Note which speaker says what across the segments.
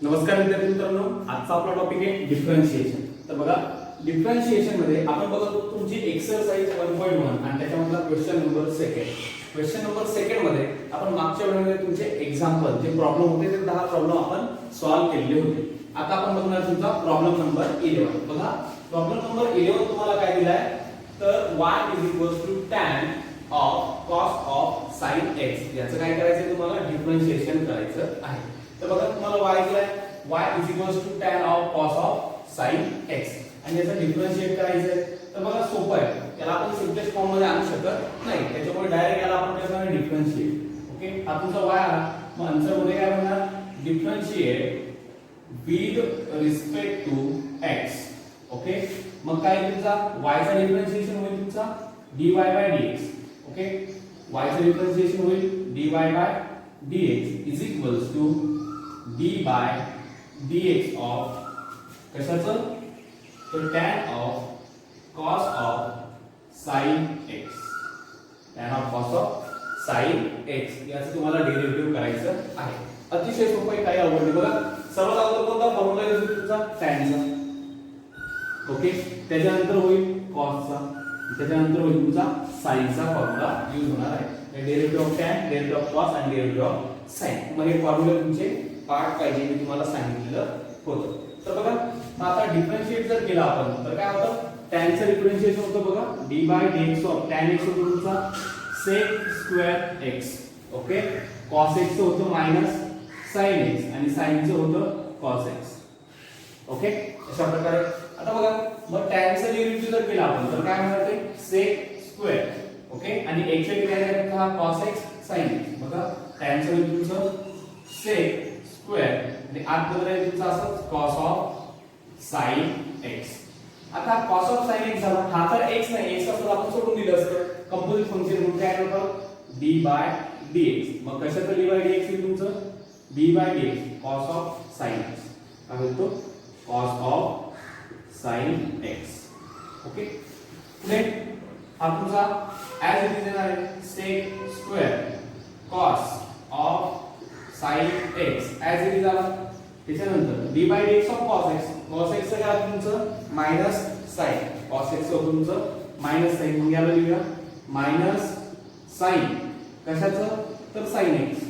Speaker 1: नमस्कार विद्यार्थी मित्रांनो, आजचा आपला टॉपिक आहे डिफरन्शिएशन. तर बघा, डिफरन्शिएशन मध्ये आपण बघतो तुमची एक्सरसाइज 1.1 आणि त्याच्यामधला question number second. Question number second मध्ये आपण मागच्या व्हिडिओमध्ये तुमचे एक्झाम्पल जे प्रॉब्लेम होते ते 10 प्रॉब्लेम आपण सॉल्व्ह केलेले होते. आता आपण बघणार तुमचा प्रॉब्लेम नंबर 11. बघा, प्रॉब्लेम नंबर 11 तुम्हाला काय दिलाय, तर y tan of cos of sin x याचं काय करायचं तुम्हाला डिफरन्शिएशन करायचं आहे. तर बघा, तुम्हाला y दिलाय, y tan of cos of sin x आणि याचं डिफरन्शिएट करायचं आहे. तर बघा, सोपं आहे, याला आपण सिम्पलेस्ट फॉर्म मध्ये आणू शकत नाही, त्याच्यामुळे डायरेक्ट याला आपण करणार डिफरन्शिएट. ओके, हा तुमचा y आला, मग आन्सर मध्ये काय म्हणणार, differentiate with respect to x. Okay, मग काय तुमचा y चा डिफरन्शिएशन होईल तुमचा dy by dx. Okay, y चा डिफरन्शिएशन होईल dy by dx is equals to d by dx of कशाचं, तर tan of cos of sin x. tan of cos of sin x याचं तुम्हाला डेरिव्हेटिव्ह करायचं आहे. अतिशय सोपं आहे, काही अवघड नाही. बघा, सर्वात अगोदर कोणता फॉर्म्युला यूज होईल तुमचा, tan चा. ओके, त्याच्यानंतर होईल cos चा, त्याच्यानंतर होईल तुमचा sin चा फॉर्म्युला यूज होणार आहे. Derivative of tan, derivative of cos आणि डेरिव्हेटिव्ह ऑफ sin. मग हे फॉर्म्युला तुमचे पार्ट पाहिजे, मी तुम्हाला सांगितलेलं होतं. तर बघा, मग आता डिफरन्शिएट जर केला आपण तर काय होतं, tan चं डिफरन्शिएशन होतं बघा d by dx of tan x होतो तुमचा sec square x. Okay, cos x चं होतं मायनस sin x आणि sin चं होतं cos x. ओके, अशा प्रकारे. आता बघा, मग tan चं डेरिव्हेटिव्ह जर केला आपण तर काय होणार, ते sec स्क्वेअर. ओके, आणि x चे काय आहे हा cos x sin x. बघा, tan चं डेरिव्हेटिव्ह sec स्क्वेअर आणि आत बदलाय तुमचा असं cos ऑफ sin x. आता cos ऑफ sin x झाला, हा तर x नाही, x असं आपण सोडून दिलं असतं. कंपोझिट फंक्शन म्हणून काय होतं, d by dx. मग कशाचं d by dx आहे तुमचं, d by dx cos of sin x. काय होतो, cos of sin x. Okay, पुढे हा तुमचा ऍज इट इज येणार आहे sec square cos of sin x as it is आला. त्याच्यानंतर d by dx of cos x. cos x चं काय तुमचं मायनस sin. cos x होतं तुमचं मायनस sin. मग याला लिहूया मायनस sin कशाचं, तर sin x.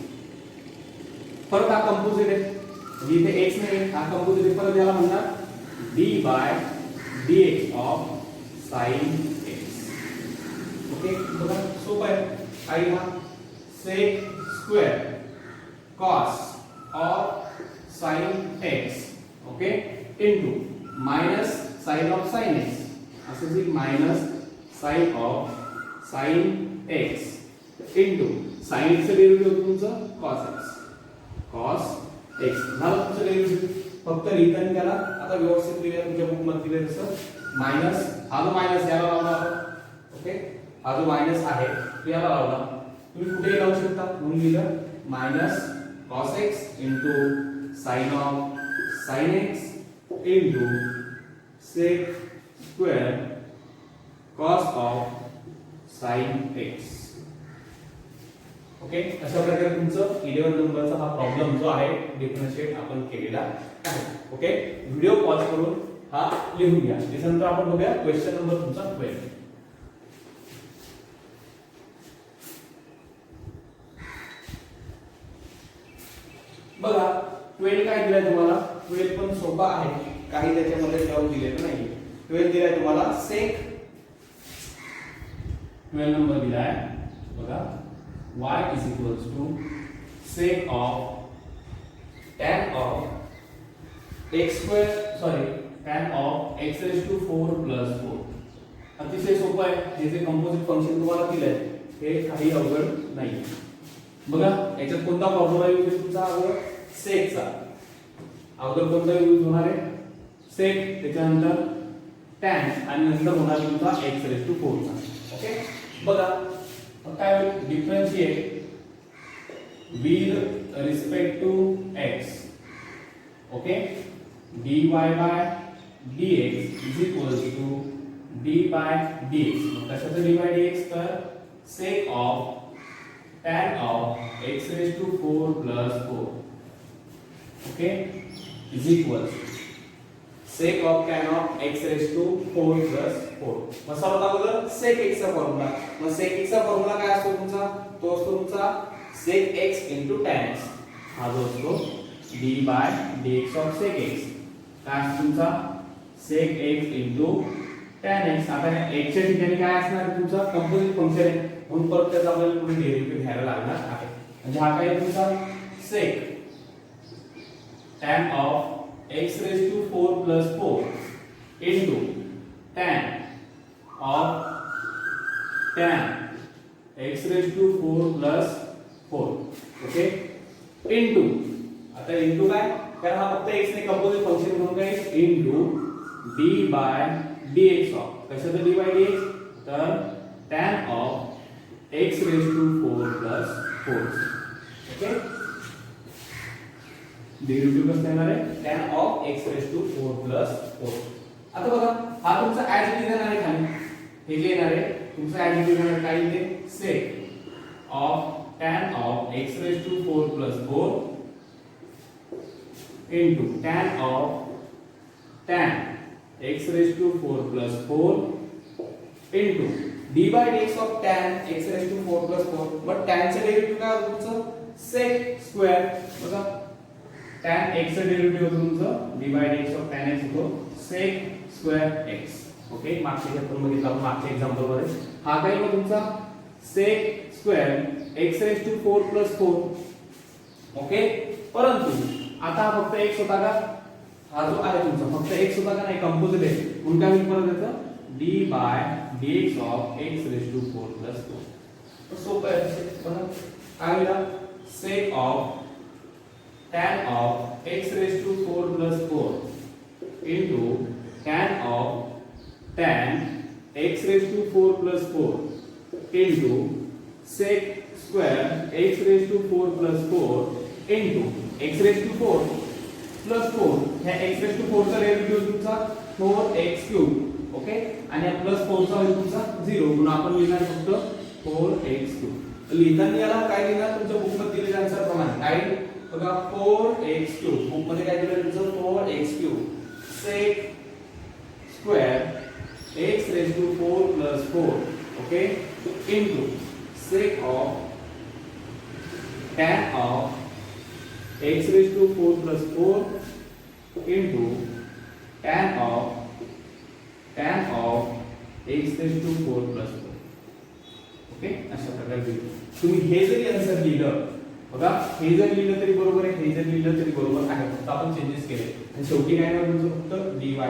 Speaker 1: परत हा कंपोझिट आहे, म्हणजे इथे x नाही, हा कंपोझिट आहे. परत याला म्हणणार d by dx of sin x. Okay, बघा सोपं आहे. आणि हा sec square cos of sin x. Okay, into minus sin of sin x. असं येईल minus sin of sin x into sin x चं डेरिव्हेटिव्ह तुमचं cos x. cos x झालं तुमचं डेरिव्हेटिव्ह. फक्त लिहिताना त्याला आता व्यवस्थित लिहिलं तुमच्या बुक मध्ये दिलं तसं, मायनस हा जो मायनस याला लावला आपण. ओके, हा जो मायनस आहे तो याला लावला, तुम्ही कुठेही लावू शकता. म्हणून लिहिलं minus cos x into sin of sin x into sec square cos of sin x. Okay, अशा प्रकारे तुमचं 11 नंबरचा हा प्रॉब्लेम जो आहे डिफरन्शिएट आपण केलेला आहे. ओके, व्हिडिओ पॉज करून हा लिहून घ्या. त्यानंतर आपण बघूया क्वेश्चन नंबर तुमचा 12. बघा, 12 काय दिलाय तुम्हाला, 12 पण सोपा आहे, काही त्याच्यामध्ये टर्म दिलेलं नाही. 12 दिलाय तुम्हाला sec. 12 नंबर दिलाय बघा, y is equals to sec of tan of x square, sorry, tan of x raised to 4 plus 4. अतिशय सोपं आहे. हे जे कंपोझिट फंक्शन तुम्हाला दिलंय हे काही अवघड नाही. बघा, याच्यात कोणता फॉर्म्युला यूज होईल तुमचा, अगोदर sec चा. अगोदर कोणता यूज होणार आहे, sec, त्याच्यानंतर tan आणि नंतर होणार तुमचा x raised to 4 चा. ओके, बघा काय होईल, differentiate with respect to x. Okay, dy by dx is equals to d by dx. मग कशाचं d by dx, तर sec of tan of x raised to 4 plus 4. Okay is equal sec of tan of x raised to 4 plus 4. मग सर्वात अगोदर sec x चा formula. मग sec x चा formula काय असतो तुमचा? तो असतो तुमचा sec x tan x. हा जो असतो d by dx of sec x. काय असतो तुमचा sec x tan x. आता x च्या ठिकाणी काय असणार आहे तुमचा कंपोझिट फंक्शन आहे म्हणून परत त्याचा आपल्याला पुढे डेरिव्हेटिव्ह घ्यायला लागणार आहे. म्हणजे हा काय तुमचा sec tan of x raised to 4 plus 4 into tan of tan x raised to 4 plus 4 okay into आता into काय कारण हा फक्त x ने कंपोझिट फंक्शन म्हणून काय into d by dx of कशाचं d by dx तर tan of x raised to 4 plus 4 okay derivative कसं येणार आहे tan of x raised to 4 plus 4. आता बघा हा तुमचा ऍज इट इज येणार आहे खाली हे जे येणार आहे तुमचा ऍज इट इज येणार काय इथे sec of tan of x raised to 4 plus 4 into tan of tan x raised to 4 plus 4 into d by dx of tan x raised to 4 plus 4. But tan चे derivative काय होतं तुमचं sec square. बघा tan x चं derivative होतं तुमचं d by dx of tan x होतो sec square x. Okay मागच्या एक्झाम्पल मध्ये आपण मागच्या एक्झाम्पल मध्ये हा काय होता तुमचा sec square x raised to 4 plus 4. Okay परंतु आता हा फक्त x होता का हा जो आहे तुमचा फक्त x होता का नाही कंपोझिट आहे म्हणून काय होईल परत याचं d by dx of x raised to 4 plus 4. तो सोपं आहे बघा काय होईल sec of tan of x raised to 4 plus 4 into tan of tan x raised to 4 plus 4 into sec square x raised to 4 plus 4 into x raised to 4 plus 4 ह्या x raised to 4 चा derivative तुमचा 4x cube okay आणि या plus 4 चा होईल तुमचा 0 म्हणून आपण लिहिणार फक्त 4x cube. लिहिताना याला काय लिहिणार तुमच्या बुक मध्ये दिलेल्या आन्सर प्रमाणे काय बघा 4x cube बुक मध्ये काय दिलं तुमचं 4x cube sec square x raised to 4 plus 4 okay into sec of tan of x raised to 4 plus 4 into tan of x raised to 4 plus 4 okay अशा प्रकारे तुम्ही हे जरी आन्सर लिहिलं बघा हे जर लिहिलं तरी बरोबर आहे हे जर लिहिलं तरी बरोबर आहे फक्त आपण चेंजेस केले आणि शेवटी काय होणार तुमचं फक्त dy by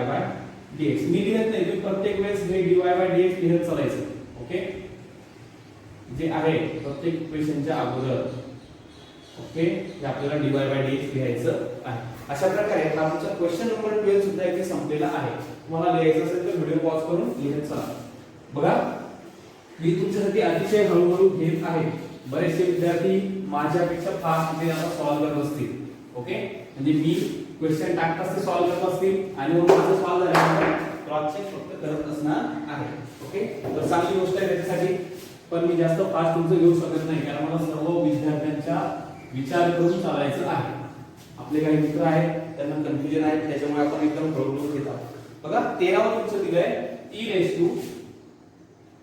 Speaker 1: dx. मी लिहित नाही तुम्ही प्रत्येक वेळेस हे dy by dx लिहत चालायचं ओके जे आहे प्रत्येक इक्वेशनच्या अगोदर ओके हे आपल्याला dy by dx लिहायचं आहे. अशा प्रकारे हा तुमचा क्वेश्चन नंबर 12 सुद्धा इथे संपलेला आहे. तुम्हाला लिहायचं असेल तर व्हिडिओ पॉज करून लिहत चला. बघा मी तुमच्यासाठी अतिशय हळूहळू घेत आहे. बरेचसे विद्यार्थी माझ्यापेक्षा फास्ट इथे आता सॉल्व्ह करत असतील ओके म्हणजे मी क्वेश्चन टाकताच ते सॉल्व्ह करत असतील आणि मग माझं सॉल्व्ह झाल्यानंतर क्रॉस चेक फक्त करत असणार आहे ओके तर चांगली गोष्ट आहे त्याच्यासाठी. पण मी जास्त फास्ट तुमचं घेऊ शकत नाही कारण मला सर्व विद्यार्थ्यांचा विचार करून चालायचं आहे. आपले काही मित्र आहेत त्यांना कन्फ्युजन आहे त्याच्यामुळे आपण एकदम हळूहळू घेत आहोत. बघा 13 वर तुमचं दिलंय e raised to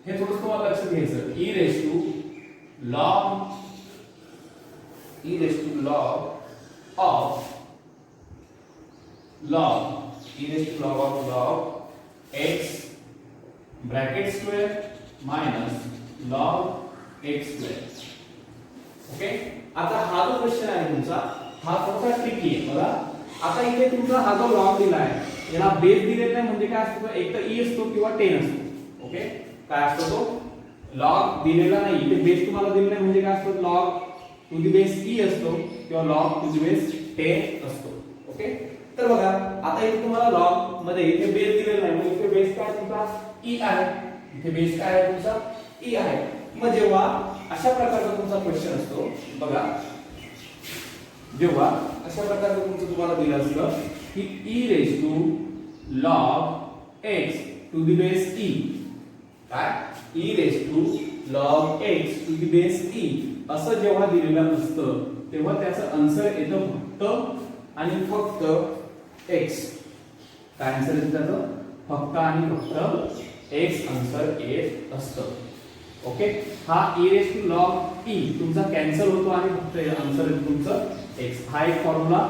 Speaker 1: हे थोडं तुम्हाला लक्षात घ्यायचं e raised to log e raised to log of x bracket square minus log x square okay. आता हा जो क्वेश्चन आहे तुमचा हा थोडासा ट्रिकी आहे. बघा आता इथे तुमचा हा जो लॉग दिला आहे याला बेस दिलेला नाही म्हणजे काय असतो एक तर e असतो किंवा 10 असतो ओके. काय असतो तो लॉग दिलेला नाही इथे बेस तुम्हाला दिलेला नाही म्हणजे काय असतो log to the base e असतो किंवा लॉग टू द बेस 10 असतो ओके. तर बघा आता इथे तुम्हाला लॉग मध्ये इथे बेस दिलेला नाही म्हणजे इथे बेस काय तुमचा e आहे इथे बेस काय आहे तुमचा e आहे. मग जेव्हा अशा प्रकारचा तुमचा क्वेश्चन असतो बघा जेव्हा अशा प्रकारचं तुमचं तुम्हाला दिलं असतं की e raised to log x to the base e काय e raised to log x to the base e असं जेव्हा दिलेलं असतं तेव्हा त्याचं आन्सर येतं फक्त आणि फक्त x. काय आन्सर येतं त्याचं? फक्त आणि फक्त x आन्सर येत असतं. ओके, हा e raise to log e तुमचा कॅन्सल होतो आणि फक्त आन्सर येतं तुमचं x. हा एक फॉर्म्युला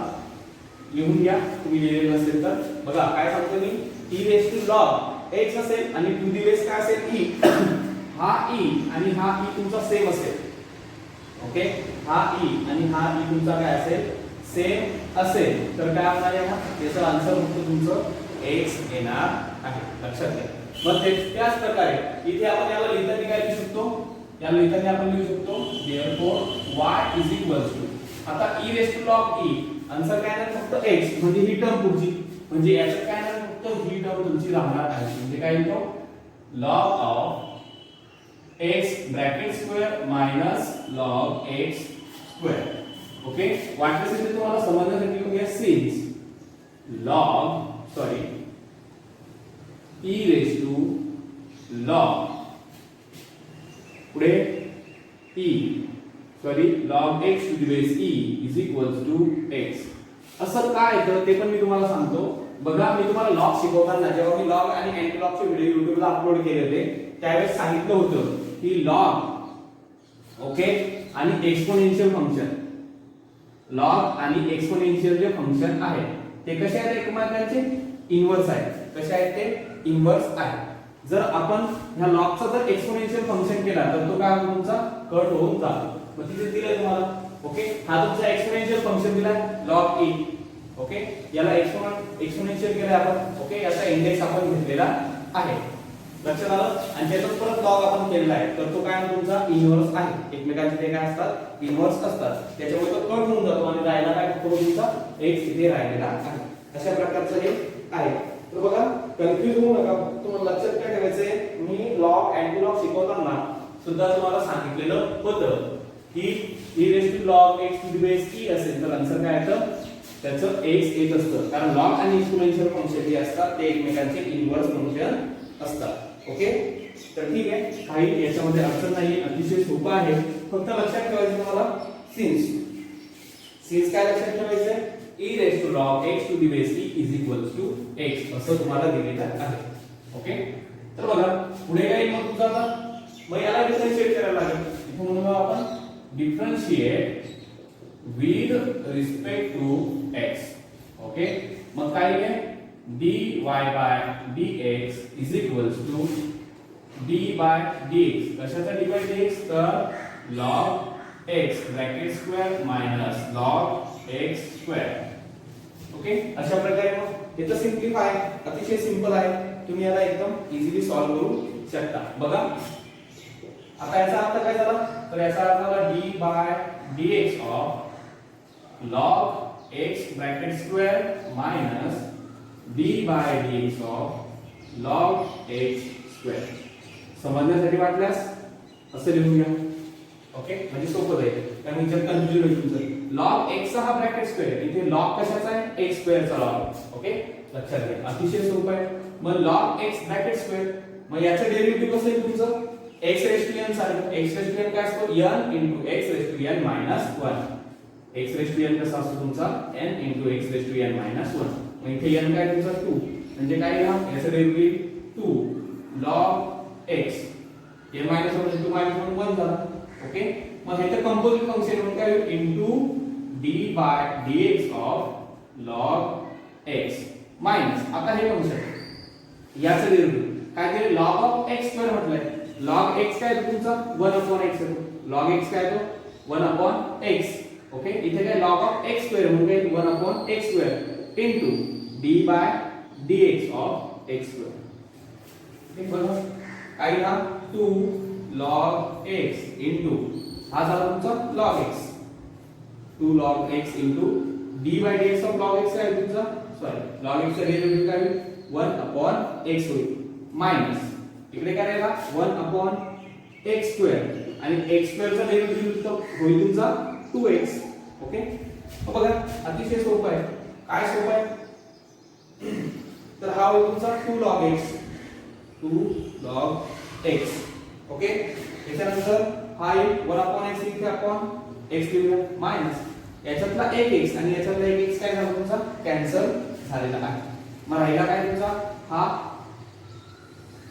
Speaker 1: लिहून घ्या तुम्ही लिहिलेला असेल तर. बघा काय सांगतो मी, e raise to log x असेल आणि टू दी बेस काय असेल e. हा e आणि हा e तुमचा सेम असेल. ओके, हा e आणि हा e तुमचा काय असेल? सेम असेल तर काय होणार आहे? याचा आन्सर फक्त तुमचं x येणार आहे. लक्षात घ्या. मग त्याच प्रकारे इथे आपण याला लिहिताना काय लिहू शकतो? याला लिहिताना आपण लिहू शकतो therefore y is equals to, आता e raise to log e answer काय आहे? फक्त x, म्हणजे ही टर्म पुढची, म्हणजे याचं काय आहे? फक्त ही टर्म तुमची राहणार आहे. म्हणजे काय येतो? log of x bracket square minus log x square. Okay, वाटल्यास इथे तुम्हाला समजण्यासाठी लिहूया since e raise to log पुढे log x to the base e is equals to x. असं काय येतं ते पण मी तुम्हाला सांगतो. बघा, मी तुम्हाला लॉग शिकवताना जेव्हा मी लॉग आणि अँटी लॉगचे व्हिडिओ YouTube ला अपलोड केले होते त्यावेळेस सांगितलं होतं की लॉग ओके आणि एक्सपोनेन्शियल फंक्शन, लॉग आणि एक्सपोनेन्शियल जे फंक्शन आहे ते कसे आहेत? एकमेकांचे इन्व्हर्स आहेत. कसे आहेत ते? इन्व्हर्स आहे. जर आपण ह्या लॉगचा जर एक्सपोनेन्शियल फंक्शन केला तर तो काय होतो? तुमचा कट होऊन जातो. मग तिथे दिलंय तुम्हाला. ओके, हा तुमचा एक्सपोनेन्शियल फंक्शन दिलाय log e. ओके, याला एक्सपोनेन्शियल केलंय आपण. ओके, याचा इंडेक्स आपण घेतलेला आहे. लक्षात आलं? आणि त्याचाच परत लॉग आपण केलेला आहे तर तो काय तुमचा इन्व्हर्स आहे. एकमेकांचे ते काय असतात? इन्व्हर्स असतात. त्याच्यामुळे तो कट होऊन जातो आणि राहिला काय फक्त तुमचा x इथे राहिलेला आहे. अशा प्रकारचं हे आहे. तर बघा, कन्फ्यूज होऊ नका. तुम्हाला लक्षात काय ठेवायचंय, मी लॉग अँटी लॉग शिकवताना सुद्धा तुम्हाला सांगितलेलं होतं की e raise to log x to the base e असेल तर आन्सर काय येतं? त्याचं x येत असतं. कारण लॉग आणि एक्सपोनेन्शियल फंक्शन जे असतात ते एकमेकांचे इन्व्हर्स फंक्शन असतात. ओके, तर ठीक आहे, काही याच्यामध्ये अडचण नाही, अतिशय सोपं आहे. फक्त लक्षात ठेवायचं तुम्हाला सिन्स काय लक्षात ठेवायचं? e raise to log x to the base e is equals to x असं तुम्हाला दिलेलं आहे. ओके, तर बघा पुढे काय मग तुझा आता मग याला डिफरन्शिएट करायला लागेल. इथे म्हणून आपण differentiate with respect to x. Okay, मग काय आहे? dy by dx is equals to d by dx. कशाचा d by dx? तर log x bracket square minus log x square. Okay, अशा प्रकारे मग याचं सिम्प्लिफाय अतिशय सिंपल आहे. तुम्ही याला एकदम इझिली सॉल्व्ह करू शकता. बघा, आता याचा अर्थ काय झाला? तर याचा अर्थ झाला d by dx of log x bracket square minus d by dx of log x square. समजण्यासाठी वाटल्यास असं लिहून घ्या. ओके, म्हणजे सोपं जाईल. कारण इथे कन्फ्युजन होईल तुमचं. log x चा हा ब्रॅकेट स्क्वेअर, इथे log कशाचा आहे? x स्क्वेअरचा log. ओके, लक्षात घ्या, अतिशय सोपं आहे. मग log x ब्रॅकेट स्क्वेअर, मग याचं डेरिव्हेटिव्ह कसं आहे तुमचं? x रेस टू n सारखं. x रेस टू n काय असतो? n into x raise to n minus 1. x raise to n कसा असतो तुमचा? n into x raise to n minus 1. मग इथे n काय तुमचा 2, म्हणजे काय लिहा? याचं derivative 2 log x n minus 1 into minus 1 झाला. ओके, मग हे तर कंपोजिट फंक्शन म्हणून काय होईल? Into d by dx of log x minus आता हे फंक्शन याचं डेरिव्हेटिव्ह काय केलं? log of x स्क्वेअर म्हटलंय. log x काय तुमचा 1 upon x येतो. log x काय तो 1 upon x. ओके, इथे काय log of x स्क्वेअर म्हणजे 1 upon x square into d by dx of x square. ठीक बघा, काय हा 2 log x इनटू हा झाला तुमचा log x. 2 log x into d by dx of log x काय तुमचा log x चा डेरिव्हेटिव्ह काय होईल? 1 upon x होईल मायनस इकडे काय राहिला 1 upon x स्क्वेअर आणि x स्क्वेअर चा डेरिव्हेटिव्ह होईल तुमचा 2x. ओके, बघा अतिशय सोपं आहे. काय सोपं आहे? तर हा होईल तुमचा 2 log x. 2 log x. Okay, त्याच्यानंतर हा येईल 1 upon x इथे आपण x लिहूया मायनस याच्यातला एक x आणि याच्यातला एक x काय झाला तुमचा कॅन्सल झालेला आहे. मग राहिला काय तुमचा हा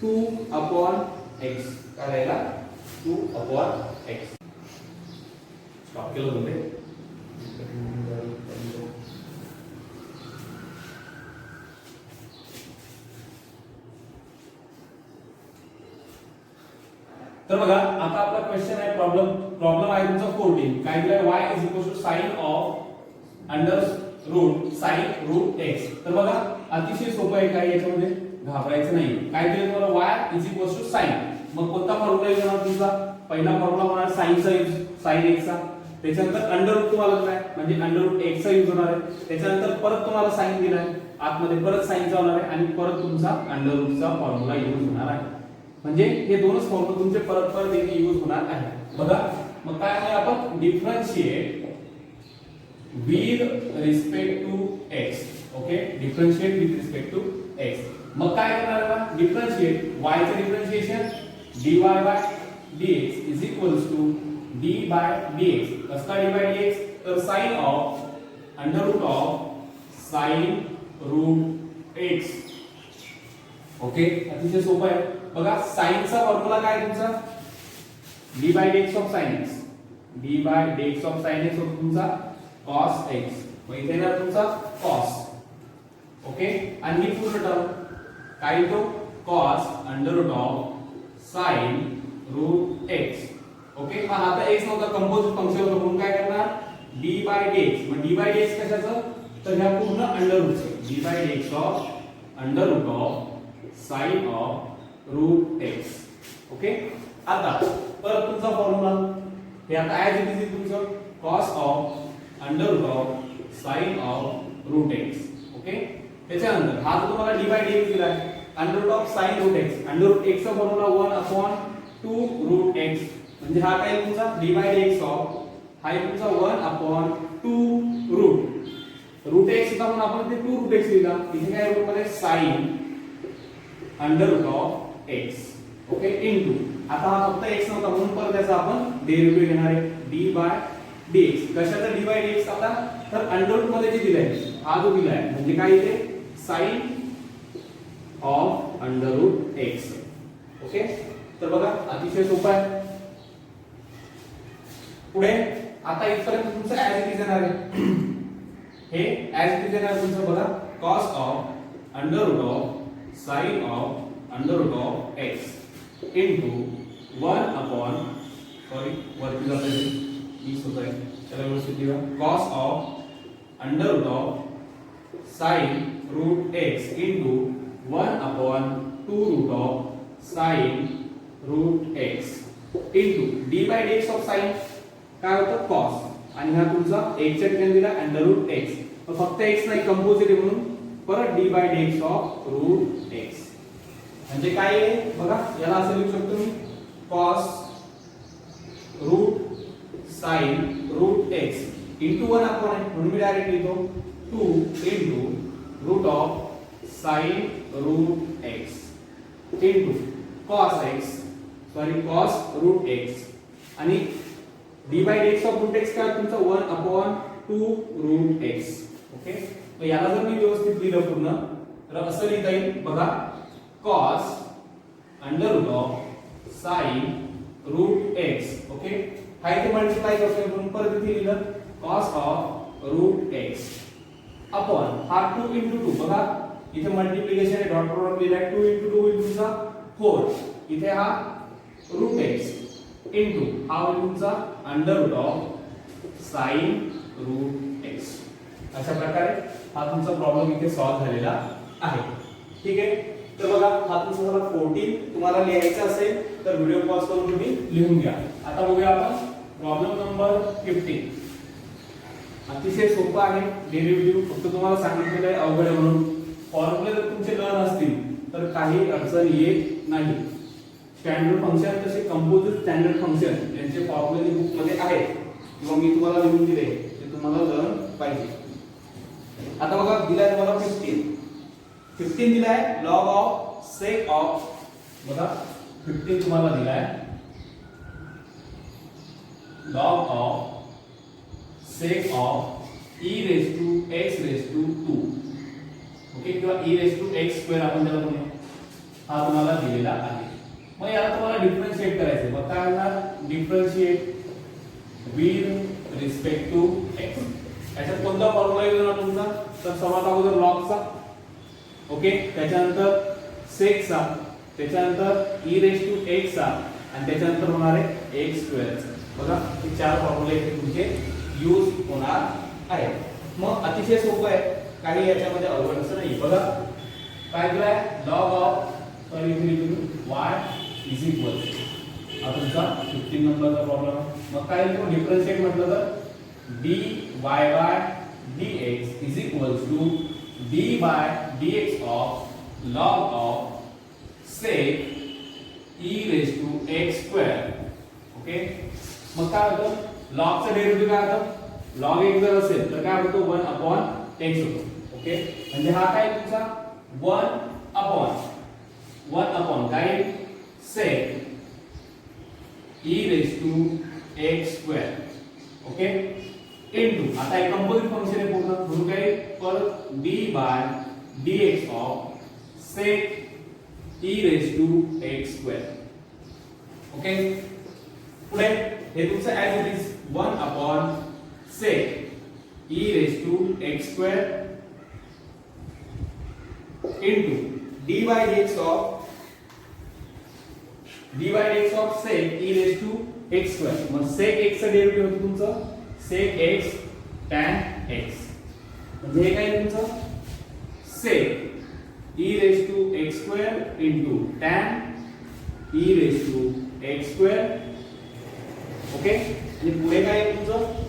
Speaker 1: 2/x काय राहिला 2/x. स्टॉप केलं तुम्ही. तर बघा आता आपला क्वेश्चन आहे प्रॉब्लेम आहे तुमचा 14. काय दिलाय y sin of under root sin root x. तर बघा अतिशय सोपं आहे, काय याच्यामध्ये घाबरायचं नाही. काय दिलं तुम्हाला y sin. मग कोणता फॉर्म्युला येणार तुमचा पहिला फॉर्म्युला होणार sin चा sin x चा. त्याच्यानंतर अंडर रूट तुम्हाला दिलाय म्हणजे अंडर रूट x चा यूज होणार आहे. त्याच्यानंतर परत तुम्हाला sin दिलाय आतमध्ये परत sin चा होणार आहे आणि परत तुमचा अंडर रूट चा फॉर्म्युला यूज होणार आहे. म्हणजे हे दोनच फॉर्म्युला तुमचे परत परत इथे यूज होणार आहे. बघा मग काय आहे आपण differentiate with respect to x. Okay differentiate with respect to x. मग काय करणार आहे डिफरन्शिएट y चे differentiation dy by dx is equals to d by dx. कसं काय d by dx तर sin of under root of sin root x. Okay अतिशय सोपं आहे. बघा sin चा फॉर्म्युला काय तुमचा d by dx of sin x. d by dx of sin x होतो तुमचा cos x. मग इथे येणार तुमचा cos. ओके आणि ही पूर्ण टर्म काय येतो cos under root of sin root x. Okay मग आता x नव्हता कंपोजिट फंक्शन होतं म्हणून काय करणार d by dx. मग d by dx कशाचं तर ह्या पूर्ण under रूटचं d by dx of under root of sin of root x. Okay आता परत तुमचा फॉर्म्युला हे आता ऍज इट इज तुमचं cos of under root of sin of root x. Okay त्याच्यानंतर हा जो तुम्हाला d by dx दिला आहे under root of sin root x. under root x चा फॉर्म्युला 1/2 root x म्हणजे हा काय तुमचा d by dx of हा आहे तुमचा 1/2 root x होता म्हणून आपण ते 2 root x लिहिला. इथे काय रूट मध्ये sin under root of x. Okay into आता हा फक्त x नव्हता म्हणून परत त्याचा आपण डेरिव्हेटिव्ह घेणार आहे d by dx. कशाचा d by dx आता तर अंडर रूट मध्ये जे दिलाय हा जो दिलाय म्हणजे काय इथे sin of under root x. Okay तर बघा अतिशय सोपं आहे. पुढे आता इथपर्यंत तुमचं ऍज इट इज येणार आहे. हे ऍज इट इज येणार तुमचं बघा cos of under root of sin of under root of x into 1/, वरती जात आहे 20 होत आहे चला व्यवस्थित लिहा cos of under root of sin root x into 1/2 root of sin root x into d by dx of sin काय होतं cos आणि हा तुमचा x च्या ठिकाणी दिला अंडर रूट x. फक्त x नाही कंपोजिट आहे म्हणून परत d by dx of root x. म्हणजे काय आहे बघा याला असं लिहू शकतो मी cos root sin root x into 1/, म्हणून मी डायरेक्ट लिहितो 2 into root of sin root x into cos root x आणि d by dx of root x काय तुमचा 1/2 root x. ओके मग याला जर मी व्यवस्थित लिहिलं पूर्ण तर असं लिहिता येईल बघा cos under root of sin root x. Okay हा इथे मल्टिप्लाय करतोय म्हणून परत इथे लिहिलं cos of root x upon हा 2 into 2 बघा इथे मल्टिप्लिकेशन आहे डॉट प्रॉडक्ट लिहिलाय 2 into 2 होईल तुमचा 4. इथे हा root x into हा होईल तुमचा under root of sin root x. अशा प्रकारे हा तुमचा प्रॉब्लेम इथे सॉल्व्ह झालेला आहे. ठीक आहे तर बघा हा तुमचा झाला 14. तुम्हाला लिहायचा असेल तर व्हिडिओ पॉज करून तुम्ही लिहून घ्या. आता बघूया आपण प्रॉब्लेम नंबर 15. अतिशय सोपा आहे डेरिव्हेटिव्ह फक्त तुम्हाला सांगितलेलं आहे अवघड आहे म्हणून. फॉर्म्युले जर तुमचे लर्न असतील तर काही अडचण येत नाही. स्टँडर्ड फंक्शन तसे कंपोजिट स्टँडर्ड फंक्शन यांचे फॉर्म्युले बुक मध्ये आहेत किंवा मी तुम्हाला लिहून दिले ते तुम्हाला लर्न पाहिजे. आता बघा दिलाय तुम्हाला 15 दिलाय log of sec of बघा 15 तुम्हाला दिलाय log of sec of e raised to x raised to 2 okay किंवा e raised to x square आपण त्याला म्हणूया हा तुम्हाला दिलेला आहे मग याला तुम्हाला डिफरन्शिएट करायचं मग काय होणार differentiate with respect to x याच्यात कोणता फॉर्म्युला येईल ना तुमचा तर सर्वात अगोदर लॉगचा ओके त्याच्यानंतर sec चा त्याच्यानंतर e raised to x चा आणि त्याच्यानंतर होणार आहे x स्क्वेअर बघा हे चार फॉर्म्युले इथे तुमचे यूज होणार आहे मग अतिशय सोपं आहे काही याच्यामध्ये अवघड असं नाही बघा काय दिलं आहे log ऑफ तर इथे लिहू y इज इक्वल हा तुमचा 15 नंबरचा प्रॉब्लेम मग काय लिहू डिफरन्शिएट म्हटलं तर dy by dx is equals to d by dx of log of sec e raised to x square okay मग काय होतं log चा डेरिव्हेटिव्ह काय होतं log x जर असेल तर काय होतं 1 upon x होतो ओके म्हणजे हा काय तुमचा 1 upon काय sec e raised to x square okay into आता एक कंपोजिट फंक्शन आहे पूर्ण म्हणून काय परत d by dx of sec e raised to x square okay पुढे हे तुमचं as it is 1 upon sec e raised to x square into d by dx of sec e raised to x square मग sec x चं derivative होतं तुमचं sec x tan x म्हणजे हे काय तुमचं sec e raised to x square into tan e raised to x square okay आणि पुढे काय आहे तुमचं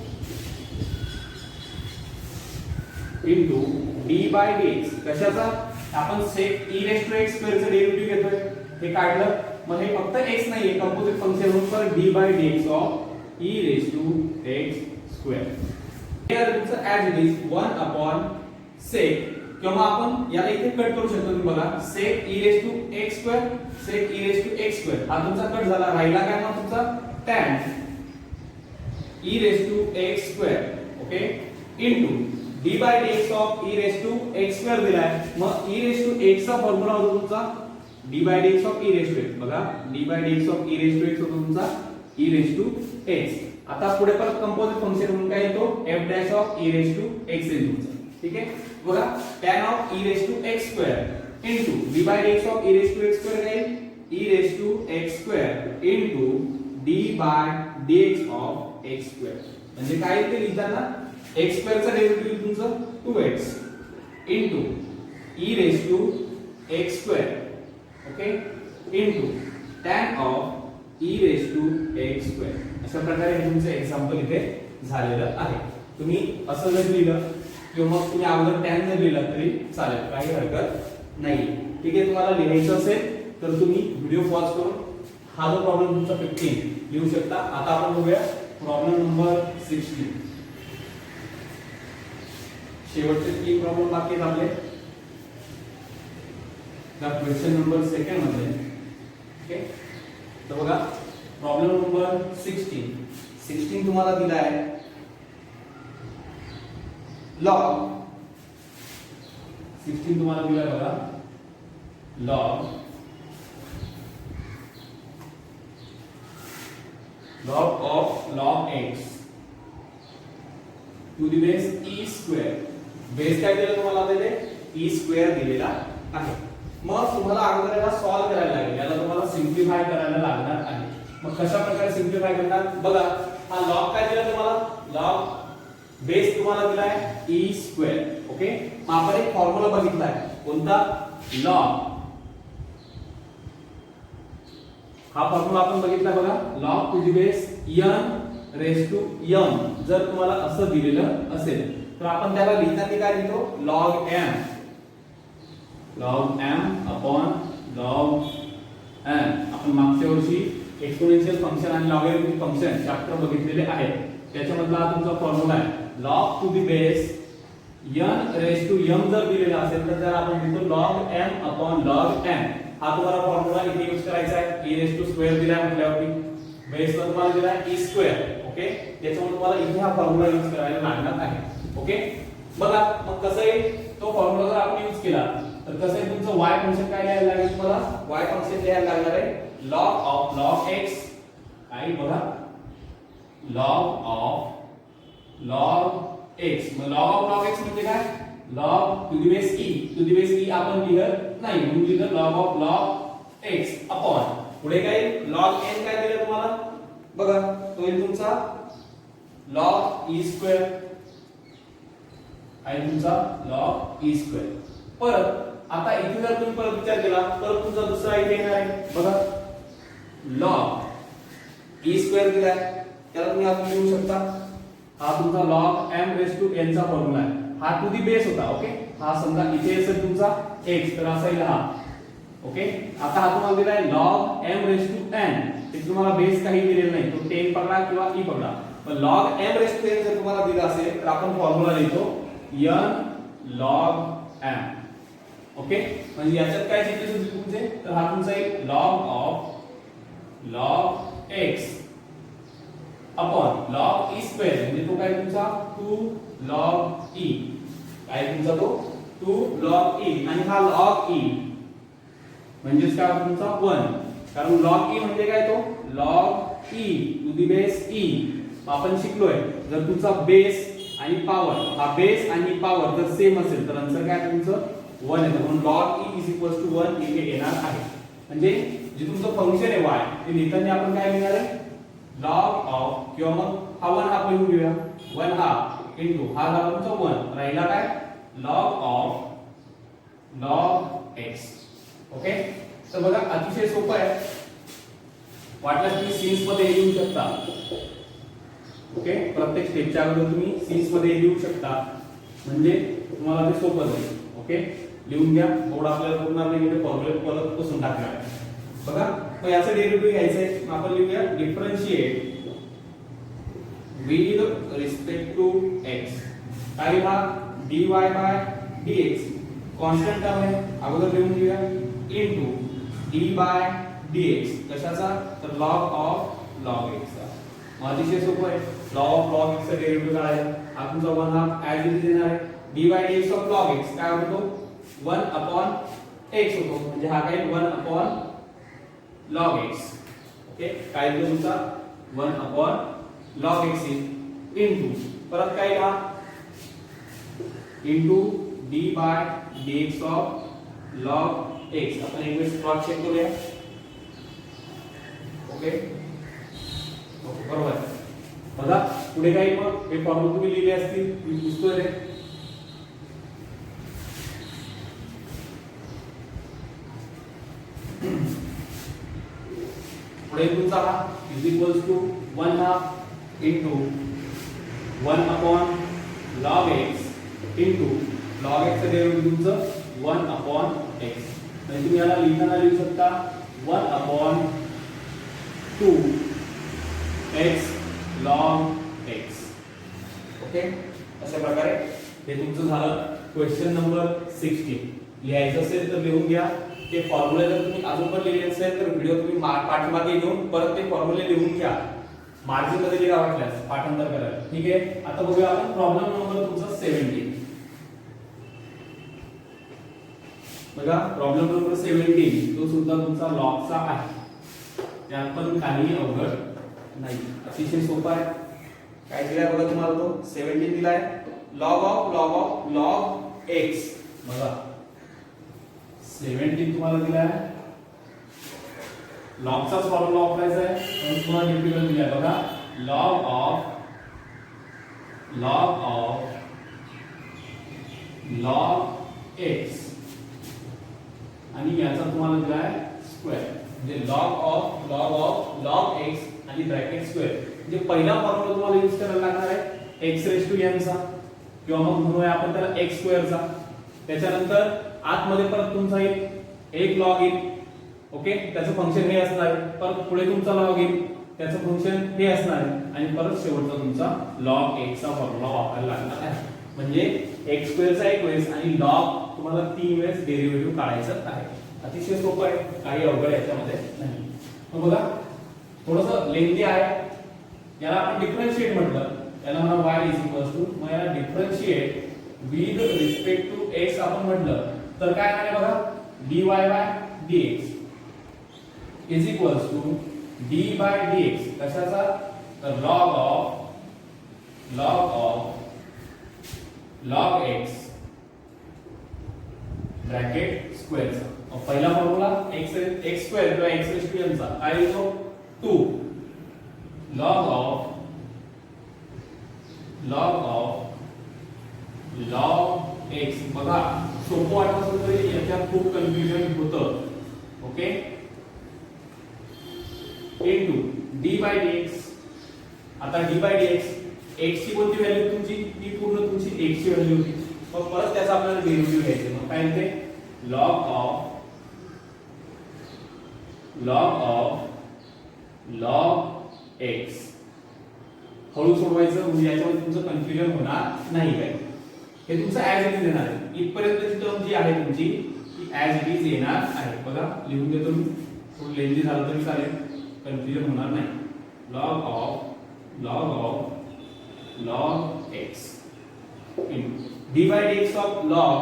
Speaker 1: into d by dx कशाचा आपण sec e raised to x square चं डेरिव्हेटिव्ह घेतोय हे काढलं मग हे फक्त x नाहीये कंपोजिट फंक्शन म्हणून तर d by dx of e raised to x square हे तुमचं as it is 1 upon sec किंवा आपण याला इथे कट करू शकतो तुम्ही बघा sec e raised to x square sec e raised to x square हा तुमचा कट झाला राहिला काय मग तुमचा tan e raised to x square okay into d by dx of e raised to x square दिलाय मग e raised to x चा फॉर्म्युला होतो तुमचा d by dx of e raised to x बघा d by dx of e raised to x होतो तुमचा e raised to x आता पुढे परत कंपोजिट फंक्शन म्हणून काय येतो f dash of e raised to x आहे तुमचा ठीक आहे बघा tan of e raised to x square into d by dx of e raised to x square काय e raised to x square into d by dx of x square म्हणजे काय ते लिहिताना x square चा derivative तुमचं 2x into e raised to x square okay into tan of e raised to x square अशा प्रकारे हे तुमचं एक्झाम्पल इथे झालेलं आहे तुम्ही असं जर लिहिलं किंवा मग तुम्ही अगोदर tan जर लिहिलं तरी चालेल काही हरकत नाही ठीक आहे तुम्हाला लिहायचं असेल तर तुम्ही व्हिडिओ पॉज करून हा जो प्रॉब्लेम तुमचा 15 लिहू शकता आता आपण बघूया प्रॉब्लेम नंबर 16 शेवटचे 3 प्रॉब्लेम बाकी आहेत आपले द क्वेश्चन नंबर सेकंड मध्ये ओके तर बघा प्रॉब्लेम नंबर 16 तुम्हाला दिला आहे log 16 तुम्हाला दिला आहे बघा log of log x to the base e square base काय दिलं तुम्हाला दिले e स्क्वेअर दिलेला आहे मग तुम्हाला अगोदर याला सॉल्व करायला लागेल याला तुम्हाला सिम्प्लिफाय करायला लागणार आहे मग कशा प्रकारे सिम्प्लिफाय करणार बघा हा लॉग काय दिला तुम्हाला लॉग बेस तुम्हाला दिला आहे e स्क्वेअर ओके मग आपण एक फॉर्म्युला बघितला आहे कोणता लॉग हा फॉर्म्युला आपण बघितला बघा log to the base n raise to m जर तुम्हाला असं दिलेलं असेल तर आपण त्याला लिहिताना काय लिहितो log m upon log n आपण मागच्या वर्षी एक्सपोनेन्शियल फंक्शन आणि लॉगॅरिथमिक फंक्शन चॅप्टर बघितलेले आहे त्याच्यामधला हा तुमचा फॉर्म्युला आहे log to the base n raise to m जर दिलेला असेल तर त्याला आपण लिहितो log m upon log n हा तुम्हाला फॉर्म्युला इथे यूज करायचा आहे e रेज टू स्क्वेअर दिलाय म्हटल्यावरती बेसला तुम्हाला दिलाय e स्क्वेअर ओके, त्याच्यामुळे तुम्हाला इथे हा फॉर्म्युला यूज करायला लागणार आहे. ओके, बघा मग कसं आहे, तो फॉर्म्युला जर आपण यूज केला तर कसं आहे, तुमचं y फंक्शन काय लिहायला लागेल, तुम्हाला y फंक्शन लिहायला लागणार आहे log x. काय बघा, log x. मग log x म्हणजे काय, log to the base e. To the base e आपण लिहत नाही, म्हणून लिहिलं log x अपॉन पुढे काय log n काय दिलं तुम्हाला, बघा तो येईल तुमचा log e स्क्वेअर आहे, तुमचा log e स्क्वेअर. परत आता इथे जर तुम्ही परत विचार केला तर तुमचा दुसरा इथे येणार आहे, बघा log e स्क्वेअर दिलाय, त्याला तुम्ही आता लिहू शकता, हा तुमचा log m raise to n चा फॉर्म्युला आहे. हा टू दी बेस होता. ओके, हा समजा इथे असेल तुमचा x, तर असा येईल हा. ओके, आता हा तुम्हाला दिलाय log m raise to n. ते तुम्हाला बेस काही दिलेला नाही, तो 10 पकडा किंवा e पकडा. पण log m raise to n जर तुम्हाला दिला असेल तर आपण फॉर्म्युला लिहितो n log m. ओके, म्हणजे याच्यात काय चेंजेस होतील तुमचे, तर हा तुमचा एक log x upon log e square, म्हणजे तो काय तुमचा 2 log e. काय तुमचा तो 2 log e, आणि हा log e म्हणजे काय तुमचा 1, कारण log e म्हणजे काय, तो log e to the base e. आपण शिकलोय जर तुमचा बेस आणि पॉवर, हा बेस आणि पॉवर जर सेम असेल तर आन्सर काय तुमचं 1 येतं, म्हणून log e = 1 इथे येणार आहे. म्हणजे जे तुमचं फंक्शन आहे y, ते लिहिताना आपण काय लिहिणार आहे, log ऑफ, किंवा मग हा 1 हाफ लिहून घेऊया, 1 हाफ इनटू हा झाला तुमचा 1, राहिला काय log of log x. Okay, तर बघा अतिशय सोपं आहे, वाटल्यास तुम्ही सीन्स मध्ये लिहू शकता. ओके, प्रत्येक स्टेपच्या अगोदर तुम्ही सीन्स मध्ये लिहू शकता, म्हणजे तुम्हाला ते सोपं जाईल. ओके, लिहून घ्या, बोर्ड आपल्याला पूर्ण आपल्या इथे फॉर्म्युला परत पुसून टाकणार आहे. बघा, मग याचं डेरिव्हेटिव्ह घ्यायचं आहे, मग आपण लिहूया differentiate with respect to x. काय हा dy by dx constant term आहे, अगोदर लिहून घेऊया, इनटू d बाय dx कशाचा, तर log ऑफ log x चा. अतिशय सोपं आहे, log ऑफ log x चा डेरिव्हेटिव्ह काय आहे, हा तुमचा 1 हाफ ऍज इट इज येणार आहे, d by dx of log x काय होतो 1 अपॉन x होतो, म्हणजे हा काय 1 अपॉन log x. ओके, काय दिलं तुमचा 1 अपॉन log x इनटू परत काय हा into d by dx of log x. आपण एक वेळेस क्रॉस चेक करूया. ओके, बरोबर आहे. बघा पुढे काही मग हे फॉर्म्युला तुम्ही लिहिले असतील, मी पुसतोय रे. पुढे तुमचा हा is equals to 1 half into 1 upon log x into log x चे डेरिव्हेटिव्ह तुमचं 1 अपॉन x. म्हणजे तुम्ही याला लिहिताना लिहू शकता 1 upon 2 x log x. Okay, अशा प्रकारे हे तुमचं झालं क्वेश्चन नंबर 16. लिहायचं असेल तर लिहून घ्या. ते फॉर्म्युला जर तुम्ही अजून पण लिहिले असेल तर व्हिडिओ तुम्ही पाठीमागे घेऊन परत ते फॉर्म्युले लिहून घ्या, मार्जिन मध्ये लिहा वाटल्यास पाठांतर करायला. ठीक आहे, आता बघूया आपण प्रॉब्लेम नंबर तुमचा 17. बघा प्रॉब्लेम नंबर 17 तो सुद्धा तुमचा लॉगचा आहे, त्यात पण काही अवघड नाही, अतिशय सोपा आहे. काय दिलाय बघा तुम्हाला, तो 17 दिलाय log ऑफ log x. बघा 17 तुम्हाला दिलाय, लॉगचाच फॉर्म्युला वापरायचा आहे, पण तुम्हाला डिफिकल्ट दिलाय. बघा log ऑफ log x आणि याचा तुम्हाला दिलाय स्क्वेअर, म्हणजे log ऑफ log x आणि ब्रॅकेट स्क्वेअर. म्हणजे पहिला फॉर्म्युला तुम्हाला यूज करायला लागणार आहे x रेस टू n चा, किंवा मग म्हणूया आपण त्याला x स्क्वेअर चा. त्याच्यानंतर आतमध्ये परत तुमचा एक log येईल. ओके, त्याचं फंक्शन हे असणार आहे, परत पुढे तुमचा log येईल, त्याचं फंक्शन हे असणार आहे, आणि परत शेवटचा तुमचा log x चा फॉर्म्युला वापरायला लागणार आहे. म्हणजे x स्क्वेअर चा एक वेळेस आणि log तुम्हाला 3 वेळेस डेरिव्हेटिव्ह काढायचं आहे. अतिशय सोपं आहे, काही अवघड याच्यामध्ये नाही. मग बघा थोडंसं लेंथी आहे, याला आपण डिफरन्शिएट म्हटलं, याला म्हणा y इज इक्वल टू, मग याला differentiate with respect to x आपण म्हटलं तर काय आहे बघा, dy by dx is equal to d by dx कशाचा, तर log x ब्रॅकेट स्क्वेअरचा. पहिला फॉर्म्युला x स्क्वेअर किंवा x रेज टू n चा काय येतो 2 log x. बघा सोपं वाटत असेल तरी याच्यात खूप कन्फ्युजन होतं. Okay, into d by dx. आता d by dx x ची कोणती व्हॅल्यू तुमची, ती पूर्ण तुमची x ची व्हॅल्यू होती, मग परत त्याचा आपल्याला डेरिव्हेटिव्ह घ्यायचे. मग काय येते log x. हळू सोडवायचं म्हणजे याच्यामध्ये तुमचं कन्फ्युजन होणार नाही. काय हे तुमचं ऍज इट इज येणार आहे. इथपर्यंतची टर्म जी आहे तुमची ती ऍज इट इज येणार आहे. बघा लिहून देतो मी, थोडं लेंदी झालं तरी चालेल, कन्फ्युजन होणार नाही. log x d by dx of log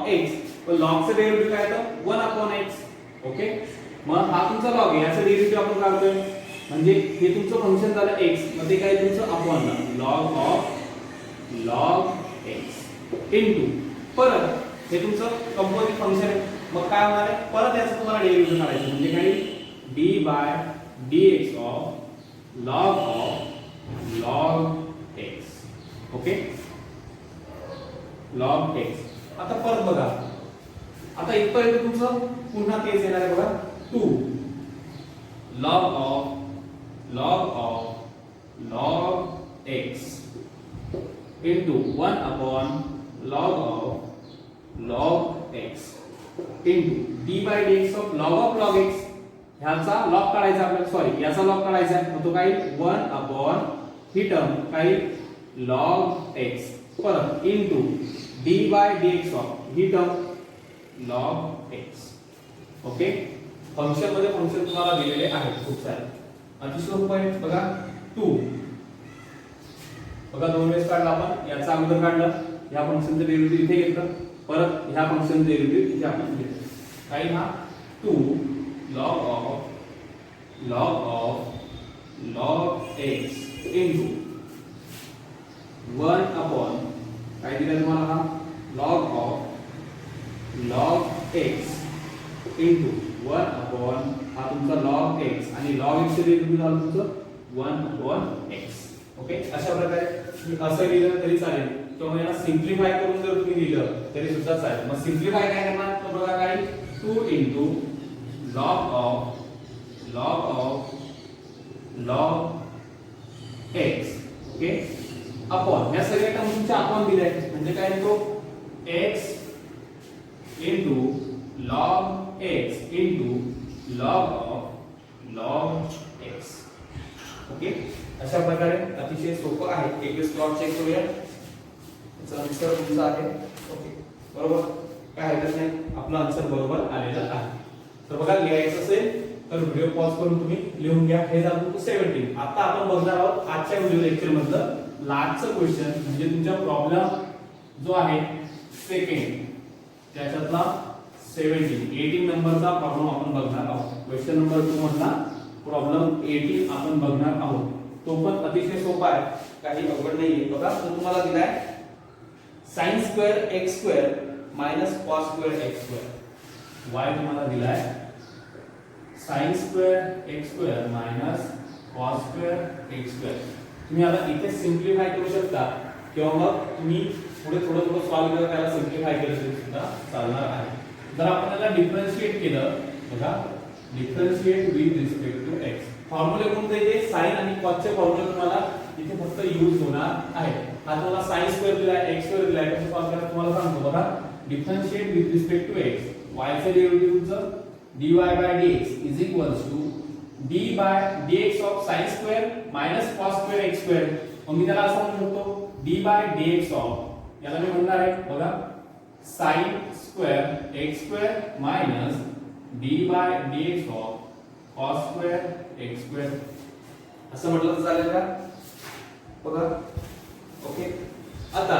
Speaker 1: x. तर log चं डेरिव्हेटिव्ह काय येतं 1/x. ओके, मग हा तुमचा log आहे, याचं डेरिव्हेटिव्ह आपण काढतोय म्हणजे हे तुमचं फंक्शन झालं x, मग ते काय तुमचं अपॉन log x इनटू परत हे तुमचं कंपोजिट फंक्शन आहे. मग काय होणार आहे, परत याचं तुम्हाला डेरिव्हेटिव्ह काढायचं म्हणजे काय d by dx of log x. Okay, log x. आता परत बघा, आता इथपर्यंत तुमचं पुन्हा तेच येणार आहे बघा 2 log x into 1/log x into d by dx of log x. ह्याचा लॉग काढायचा आपल्याला, सॉरी याचा लॉग काढायचा आहे, मग तो काय 1/ ही टर्म काय log x परत into d by dx of he term log x. Okay, function मध्ये फंक्शन तुम्हाला दिलेले आहेत खूप सारे, अतिशय सोपं आहे. बघा 2 बघा 2 वेळेस काढला आपण, याचा अगोदर काढलं, या फंक्शनचं डेरिव्हेटिव्ह इथे घेतलं, परत ह्या फंक्शनचं डेरिव्हेटिव्ह इथे आपण घेतलं. काय हा 2 log x into 1/ काय दिलं तुम्हाला हा log x into 1/ हा तुमचा log x आणि log x चे डेरिव्हेटिव्ह झालं तुमचं 1/x. ओके, अशा प्रकारे असं लिहिलं तरी चालेल किंवा याला सिम्प्लिफाय करून जर तुम्ही लिहिलं तरी सुद्धा चालेल. मग सिम्प्लिफाय काय करणार, तर बघा काय 2 into log x. Okay, upon या सगळ्या टर्म तुमच्या अपॉन दिल्या आहेत म्हणजे काय येतो x into log x into log x. Okay, अशा प्रकारे अतिशय सोपं आहे. एक वेळेस प्लॉट चेक करूया, याचा आन्सर तुमचा आहे. ओके, बरोबर, काय हरकत नाही, आपला आन्सर बरोबर आलेला आहे. तर बघा लिहायचं असेल तर व्हिडिओ पॉज करून तुम्ही लिहून घ्या. हे झालं 17. आता आपण बघणार आहोत आजच्या व्हिडिओ लेक्चर मधलं लास्टचं क्वेश्चन म्हणजे तुमचा प्रॉब्लेम जो आहे सेकंड त्याच्यातला 18 नंबरचा प्रॉब्लेम आपण बघणार आहोत. क्वेश्चन नंबर 2 मधला प्रॉब्लेम 18 आपण बघणार आहोत. तो पण अतिशय सोपा आहे, काही अवघड नाहीये. बघा तो तुम्हाला दिलाय sin² x² cos² x². y तुम्हाला दिलाय sin² x² cos² x². तुम्ही आता इथे सिम्प्लिफाय करू शकता किंवा मग तुम्ही पुढे थोडं सॉल्व्ह करत त्याला सिम्प्लिफाय केलं तरी सुद्धा चालणार आहे. जर आपण याला डिफरन्शिएट केलं, बघा differentiate with respect to x. फॉर्म्युले कोणते जे sin आणि cos चे फॉर्म्युले तुम्हाला इथे फक्त यूज होणार आहे. हा तुम्हाला sin² दिलाय x² दिलाय, कसं सॉल्व्ह करायचं तुम्हाला सांगतो. बघा differentiate with respect to x, y चे डेरिव्हेटिव्ह तुमचं dy by dx is equals to d by dx of sin² cos² x². मग मी त्याला असं म्हणू शकतो d by dx of, याला मी म्हणणार आहे बघा sin² x² d by dx of cos² x². असं म्हटलं तर चालेल का? बघा ओके. आता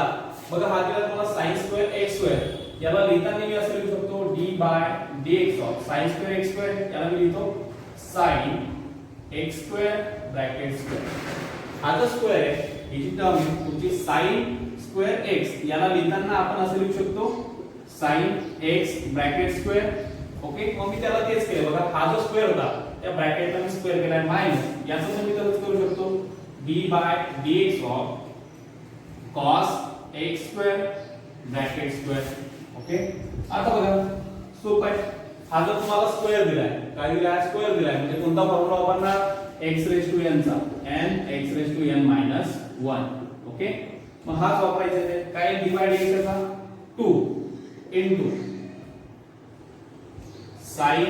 Speaker 1: बघा हा दिला तुम्हाला sin स्क्वेअर x स्क्वेअर, याला लिहिताना मी असं लिहू शकतो d by dx of sin square x square, याला मी लिहितो sin x square bracket square. हा जो स्क्वेअर आहे ही जी टर्म तुमची sin स्क्वेअर x, याला लिहिताना आपण असं लिहू शकतो sin x bracket square. Okay, मग मी त्याला तेच केलं बघा, हा जो स्क्वेअर होता त्या ब्रॅकेटला मी स्क्वेअर केलाय मायनस याचं मी तसंच करू शकतो d by dx of cos x square bracket square. Okay, आता बघा सोपं आहे. हा जर तुम्हाला स्क्वेअर दिलाय, काय दिलाय? स्क्वेअर दिलाय, म्हणजे कोणता फॉर्म्युला वापरणार? x रेज टू n चा, n x raise to n मायनस 1. ओके, मग हाच वापरायचा आहे. काय d बाय dx चा 2 into sin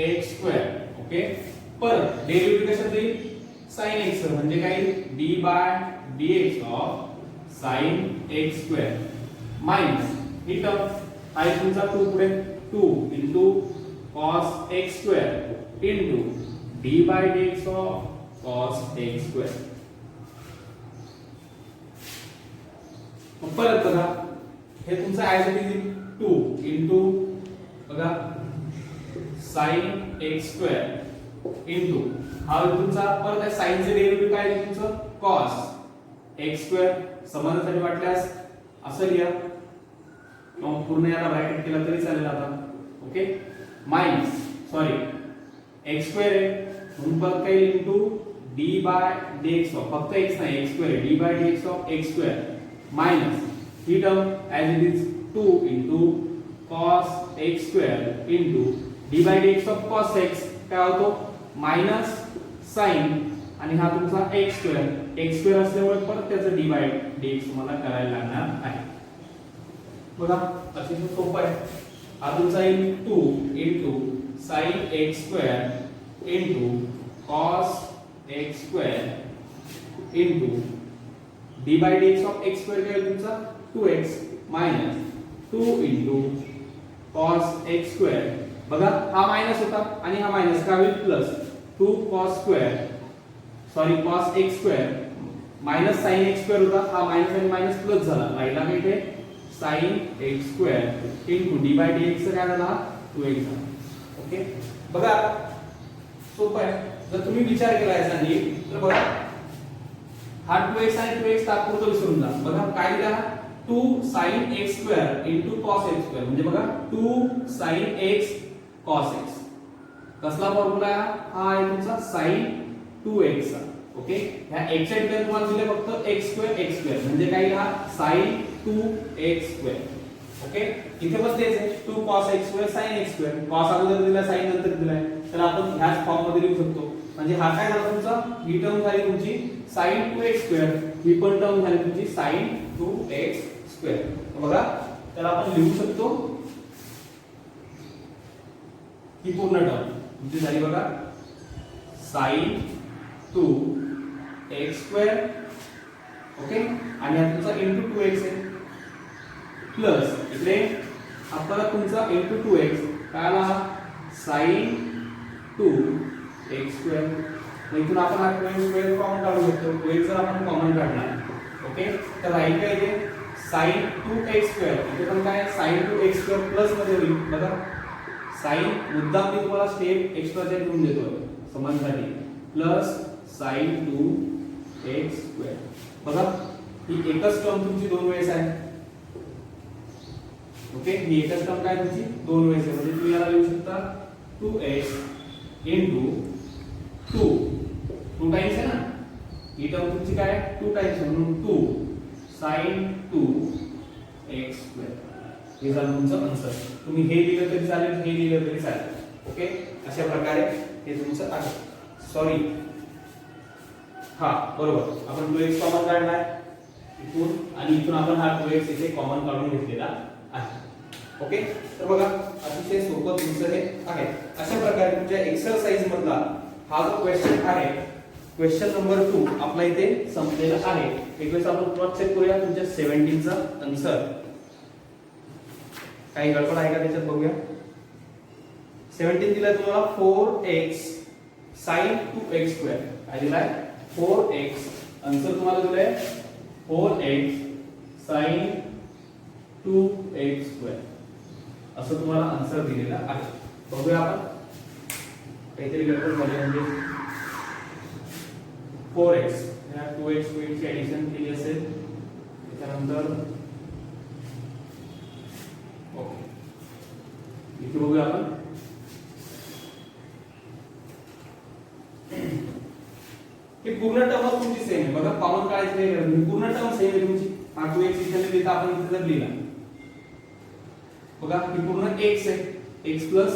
Speaker 1: x square. Okay, परत डेरिव्हेटिव्ह कशात येईल? sin x म्हणजे काय? d by dx of sin x square minus ही टर्म आहे तुमचा 2 पुढे 2 into cos x square into d by dx of cos x square. परत बघा हे तुमचं ऍज इट इज 2 इनटू बघा sin x स्क्वेअर इनटू हा तुमचा परत आहे sin चे डेरिव्हेटिव्ह काय आहे तुमचं? cos x square. समानासाठी वाटल्यास असं लिहा किंवा पूर्ण याला ब्रॅकेट केला तरी चालेल आता. Okay, minus sorry x square आहे म्हणून परत काय into d by dx of फक्त x नाही x स्क्वेअर आहे d by dx of x square minus ही term as it is 2 into cos x square into d by dx of cos x काय होतो? मायनस sin आणि हा तुमचा x square असल्यामुळे परत त्याचं d बाय dx तुम्हाला करायला लागणार आहे. बघा अतिशय सोपं आहे. हा तुमचा येईल 2 into sin x square into cos x square into d by dx of x square काय होईल तुमचा? 2x minus 2 into cos x square. बघा हा मायनस होता आणि हा मायनस काय होईल? Plus 2 cos square sorry cos x square minus sin x square होता, हा मायनस आणि मायनस प्लस झाला, राहिला काय इथे sin x square into d by dx काय झाला? 2x झाला. ओके, बघा सोपं आहे. जर तुम्ही विचार केला याचा नीट तर बघा हा 2x आणि 2x तात्पुरतं विसरून जा. बघा काय दिला? 2 sin x square into cos x square म्हणजे बघा 2 sin x cos x. कसला फॉर्म्युला हा आहे तुमचा sin 2x चा. ओके, ह्या x च्या ठिकाणी तुम्हाला दिले फक्त x स्क्वेअर म्हणजे काय? हा sin 2x स्क्वेअर. ओके, इथे बस तेच आहे 2 cos x square sin x square. cos अगोदर दिला sin नंतर दिलाय, तर आपण ह्याच फॉर्म मध्ये लिहू शकतो. म्हणजे हा काय झाला तुमचा? ही टर्म झाली तुमची sin 2x स्क्वेअर, ही पण टर्म झाली तुमची sin 2x स्क्वेअर. बघा त्याला आपण लिहू शकतो ही पूर्ण टर्म तुमची झाली बघा sin 2x स्क्वेअर. ओके, आणि हा तुमचा इनटू 2x आहे प्लस इकडे हा परत तुमचा इनटू 2x काय आला? sin 2x square. इथून आपण हा 2x स्क्वेअर कॉमन काढू शकतो. 2x जर आपण कॉमन काढला ओके तर राहील काय इथे sin 2x स्क्वेअर. इथे पण काय sin 2x स्क्वेअर प्लस मध्ये होईल. बघा sin मुद्दाम मी तुम्हाला स्टेप एक्स्ट्राचे लिहून देतोय समजण्यासाठी प्लस sin 2x स्क्वेअर. बघा ही एकच टर्म तुमची दोन वेळेस आहे. ओके, ही एकच टर्म काय तुमची दोन वेळेस आहे म्हणजे तुम्ही याला लिहू शकता 2x इनटू 2 टाइम्स आहे ना, ही टर्म तुमची काय 2 टाइम्स म्हणून 2 sin 2x स्क्वेअर. हे झालं तुमचं आन्सर. तुम्ही हे लिहिलं तरी चालेल, हे लिहिलं तरी चालेल. ओके, अशा प्रकारे हे तुमचं आहे. सॉरी हा बरोबर आपण 2x कॉमन काढलाय इथून आणि इथून आपण हा 2x इथे कॉमन काढून घेतलेला आहे. ओके, तर बघा अतिशय सोपं तुमचं हे आहे. अशा प्रकारे तुमच्या एक्सरसाइज मधला हा जो क्वेश्चन आहे क्वेश्चन नंबर 2 आपला इथे संपलेला आहे. एक वेळेस आपण क्रॉस चेक करूया तुमच्या 17 चा आन्सर. काही गडबड आहे का त्याच्यात बघूया. 17 दिला तुम्हाला 4x sin 2x स्क्वेअर. काय दिलाय 4x, आन्सर तुम्हाला दिलाय 4x sin 2x² असं तुम्हाला आन्सर दिलेला आहे. बघूया आपण काहीतरी गडबड झाली म्हणजे 4x या 2x ची ऍडिशन केली असेल त्यानंतर ओके इथे बघूया आपण हे पूर्ण टर्म तुमची सेम आहे बघा, कॉमन काढायची नाही गरज नाही, पूर्ण टर्म सेम आहे तुमची. हा 2x इथे लिहिला आपण इथे जर लिहिला बघा ही पूर्ण x आहे, x प्लस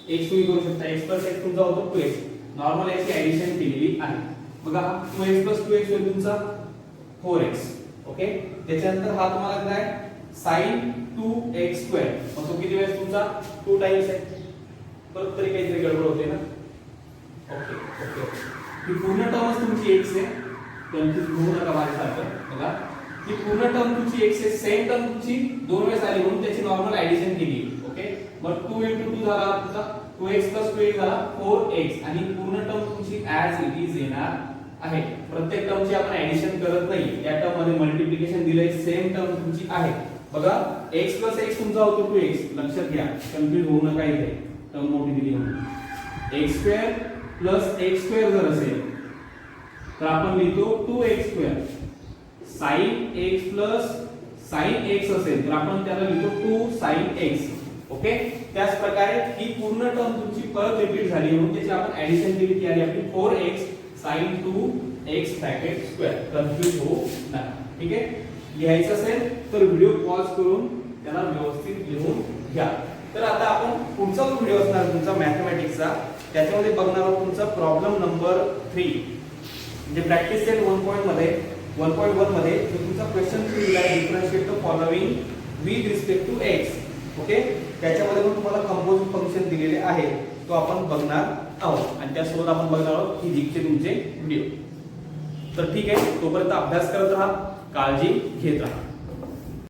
Speaker 1: x तुम्ही करू शकता, x प्लस x तुमचा होतो 2x, नॉर्मल याची ऍडिशन केलेली आहे बघा. हा 2x प्लस 2x होईल तुमचा 4x. ओके, त्याच्यानंतर हा तुम्हाला काय sin 2x², मग तो किती वेळेस तुमचा 2 टाइम्स आहे, परत तरी काहीतरी गडबड होते ना. ओके ओके, ही पूर्ण टर्म तुमची x आहे, कन्फ्यूज होऊ नका माझ्यासारखं बघा. ही पूर्ण टर्म तुमची x आहे, सेम टर्म तुमची 2 वेळेस आली म्हणून त्याची नॉर्मल ऍडिशन केली. ओके, मग 2 * 2 झाला तुमचा 2x + 2x झाला 4x, आणि पूर्ण टर्म तुमची ऍज इट इज येणार आहे. प्रत्येक टर्मची आपण ऍडिशन करत नाही, या टर्म मध्ये मल्टिप्लिकेशन दिलंय, सेम टर्म तुमची आहे बघा. x + x तुमचा होतो 2x, लक्षात घ्या कन्फ्यूज होऊ नका, इथे टर्म मोठी दिली म्हणून. x² + x² जर असेल तर आपण लिहितो 2x². sin x + sin x असेल तर आपण त्याला लिहितो 2 sin x. ओके, त्याच प्रकारे ही पूर्ण टर्म तुमची परत रिपीट झाली म्हणून त्याची आपण ऍडिशन केली, ती आली आपली 4x sin 2x². कन्फ्यूज होऊ नका, ठीक आहे. लिहायचं असेल तर व्हिडिओ पॉज करून त्याला व्यवस्थित लिहून घ्या. तर आता आपण पुढचा जो व्हिडिओ असणार तुमचा मॅथमॅटिक्सचा, त्याच्यामध्ये बघणार आहोत तुमचा प्रॉब्लेम नंबर 3, म्हणजे प्रॅक्टिस सेट 1.1 मध्ये जो तुमचा क्वेश्चन 3 दिला आहे, differentiate the following with respect to x. Okay, त्याच्यामध्ये पण तुम्हाला कंपोजिट फंक्शन दिलेले आहे, तो आपण बघणार आहोत, आणि त्यासोबत आपण बघणार आहोत फिजिक्सचे तुमचे व्हिडिओ. तर ठीक आहे, तोपर्यंत अभ्यास करत राहा, काळजी घेत राहा.